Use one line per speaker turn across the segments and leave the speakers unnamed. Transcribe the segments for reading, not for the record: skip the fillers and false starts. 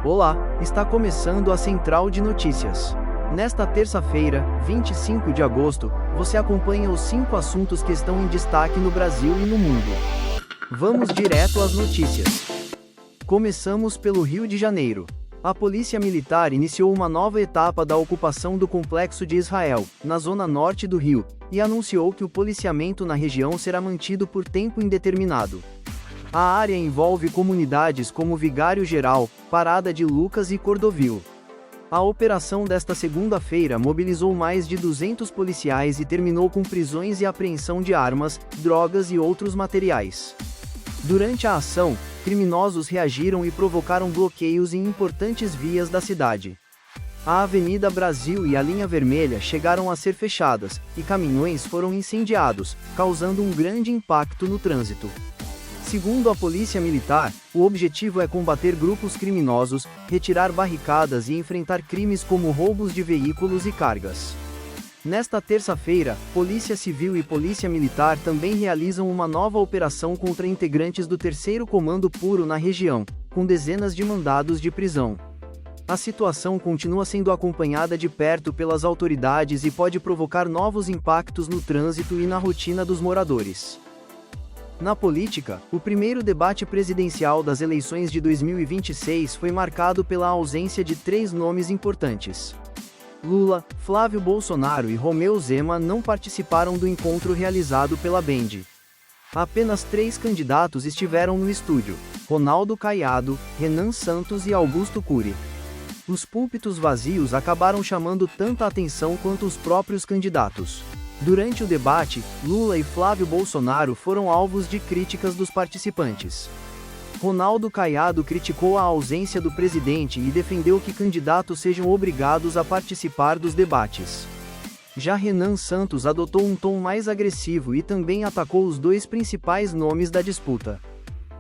Olá, está começando a Central de Notícias. Nesta terça-feira, 25 de agosto, você acompanha os 5 assuntos que estão em destaque no Brasil e no mundo. Vamos direto às notícias. Começamos pelo Rio de Janeiro. A Polícia Militar iniciou uma nova etapa da ocupação do Complexo de Israel, na zona norte do Rio, e anunciou que o policiamento na região será mantido por tempo indeterminado. A área envolve comunidades como Vigário Geral, Parada de Lucas e Cordovil. A operação desta segunda-feira mobilizou mais de 200 policiais e terminou com prisões e apreensão de armas, drogas e outros materiais. Durante a ação, criminosos reagiram e provocaram bloqueios em importantes vias da cidade. A Avenida Brasil e a Linha Vermelha chegaram a ser fechadas, e caminhões foram incendiados, causando um grande impacto no trânsito. Segundo a Polícia Militar, o objetivo é combater grupos criminosos, retirar barricadas e enfrentar crimes como roubos de veículos e cargas. Nesta terça-feira, Polícia Civil e Polícia Militar também realizam uma nova operação contra integrantes do 3º Comando Puro na região, com dezenas de mandados de prisão. A situação continua sendo acompanhada de perto pelas autoridades e pode provocar novos impactos no trânsito e na rotina dos moradores. Na política, o primeiro debate presidencial das eleições de 2026 foi marcado pela ausência de 3 nomes importantes. Lula, Flávio Bolsonaro e Romeu Zema não participaram do encontro realizado pela Band. Apenas 3 candidatos estiveram no estúdio: Ronaldo Caiado, Renan Santos e Augusto Cury. Os púlpitos vazios acabaram chamando tanta atenção quanto os próprios candidatos. Durante o debate, Lula e Flávio Bolsonaro foram alvos de críticas dos participantes. Ronaldo Caiado criticou a ausência do presidente e defendeu que candidatos sejam obrigados a participar dos debates. Já Renan Santos adotou um tom mais agressivo e também atacou os 2 principais nomes da disputa.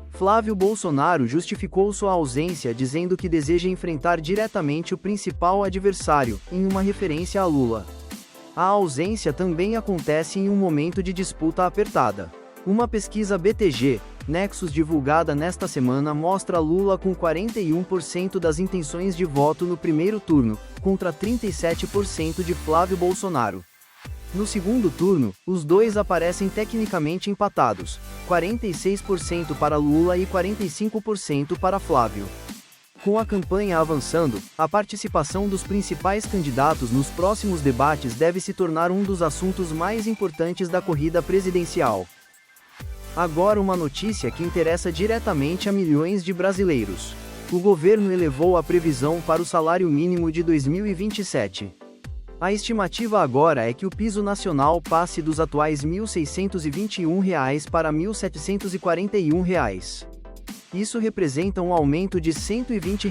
Flávio Bolsonaro justificou sua ausência dizendo que deseja enfrentar diretamente o principal adversário, em uma referência a Lula. A ausência também acontece em um momento de disputa apertada. Uma pesquisa BTG, Nexus divulgada nesta semana mostra Lula com 41% das intenções de voto no primeiro turno, contra 37% de Flávio Bolsonaro. No segundo turno, os dois aparecem tecnicamente empatados, 46% para Lula e 45% para Flávio. Com a campanha avançando, a participação dos principais candidatos nos próximos debates deve se tornar um dos assuntos mais importantes da corrida presidencial. Agora uma notícia que interessa diretamente a milhões de brasileiros. O governo elevou a previsão para o salário mínimo de 2027. A estimativa agora é que o piso nacional passe dos atuais R$ 1.621 para R$ 1.741. Isso representa um aumento de R$ 120.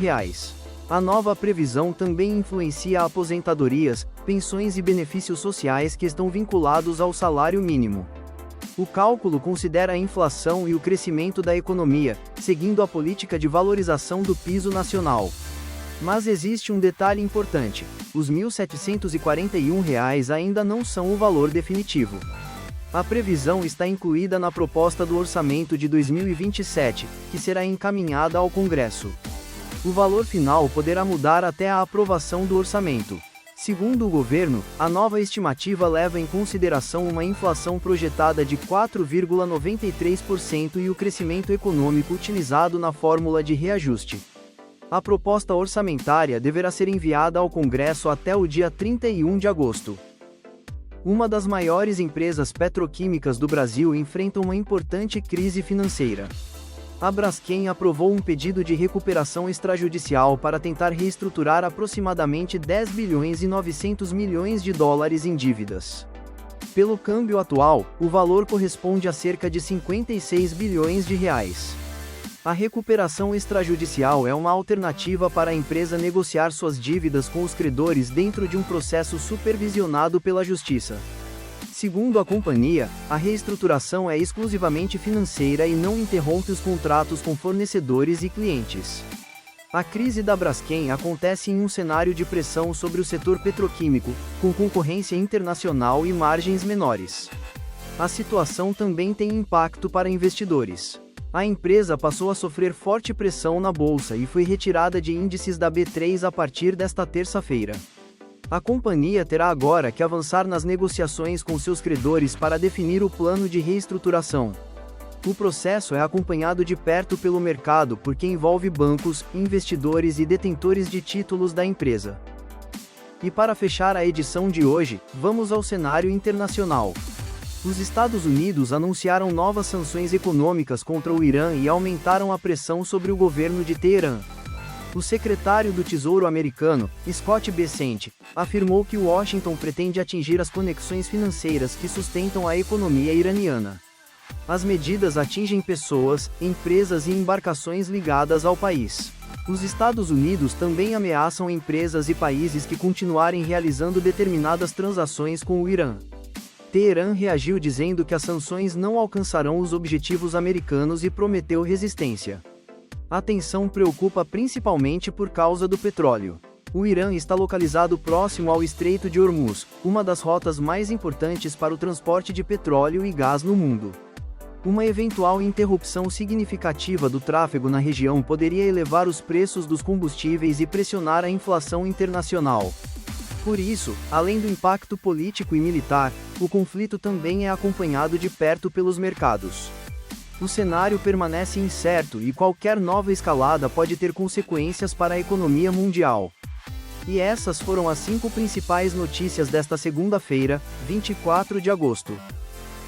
A nova previsão também influencia aposentadorias, pensões e benefícios sociais que estão vinculados ao salário mínimo. O cálculo considera a inflação e o crescimento da economia, seguindo a política de valorização do piso nacional. Mas existe um detalhe importante: os R$ 1.741 ainda não são o valor definitivo. A previsão está incluída na proposta do orçamento de 2027, que será encaminhada ao Congresso. O valor final poderá mudar até a aprovação do orçamento. Segundo o governo, a nova estimativa leva em consideração uma inflação projetada de 4,93% e o crescimento econômico utilizado na fórmula de reajuste. A proposta orçamentária deverá ser enviada ao Congresso até o dia 31 de agosto. Uma das maiores empresas petroquímicas do Brasil enfrenta uma importante crise financeira. A Braskem aprovou um pedido de recuperação extrajudicial para tentar reestruturar aproximadamente 10 bilhões e 900 milhões de dólares em dívidas. Pelo câmbio atual, o valor corresponde a cerca de 56 bilhões de reais. A recuperação extrajudicial é uma alternativa para a empresa negociar suas dívidas com os credores dentro de um processo supervisionado pela Justiça. Segundo a companhia, a reestruturação é exclusivamente financeira e não interrompe os contratos com fornecedores e clientes. A crise da Braskem acontece em um cenário de pressão sobre o setor petroquímico, com concorrência internacional e margens menores. A situação também tem impacto para investidores. A empresa passou a sofrer forte pressão na bolsa e foi retirada de índices da B3 a partir desta terça-feira. A companhia terá agora que avançar nas negociações com seus credores para definir o plano de reestruturação. O processo é acompanhado de perto pelo mercado porque envolve bancos, investidores e detentores de títulos da empresa. E para fechar a edição de hoje, vamos ao cenário internacional. Os Estados Unidos anunciaram novas sanções econômicas contra o Irã e aumentaram a pressão sobre o governo de Teherã. O secretário do Tesouro americano, Scott Bessent, afirmou que Washington pretende atingir as conexões financeiras que sustentam a economia iraniana. As medidas atingem pessoas, empresas e embarcações ligadas ao país. Os Estados Unidos também ameaçam empresas e países que continuarem realizando determinadas transações com o Irã. Teherã reagiu dizendo que as sanções não alcançarão os objetivos americanos e prometeu resistência. A tensão preocupa principalmente por causa do petróleo. O Irã está localizado próximo ao Estreito de Hormuz, uma das rotas mais importantes para o transporte de petróleo e gás no mundo. Uma eventual interrupção significativa do tráfego na região poderia elevar os preços dos combustíveis e pressionar a inflação internacional. Por isso, além do impacto político e militar, o conflito também é acompanhado de perto pelos mercados. O cenário permanece incerto e qualquer nova escalada pode ter consequências para a economia mundial. E essas foram as 5 principais notícias desta segunda-feira, 24 de agosto.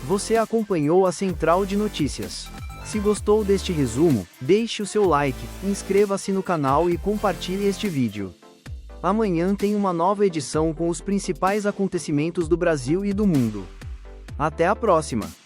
Você acompanhou a Central de Notícias. Se gostou deste resumo, deixe o seu like, inscreva-se no canal e compartilhe este vídeo. Amanhã tem uma nova edição com os principais acontecimentos do Brasil e do mundo. Até a próxima!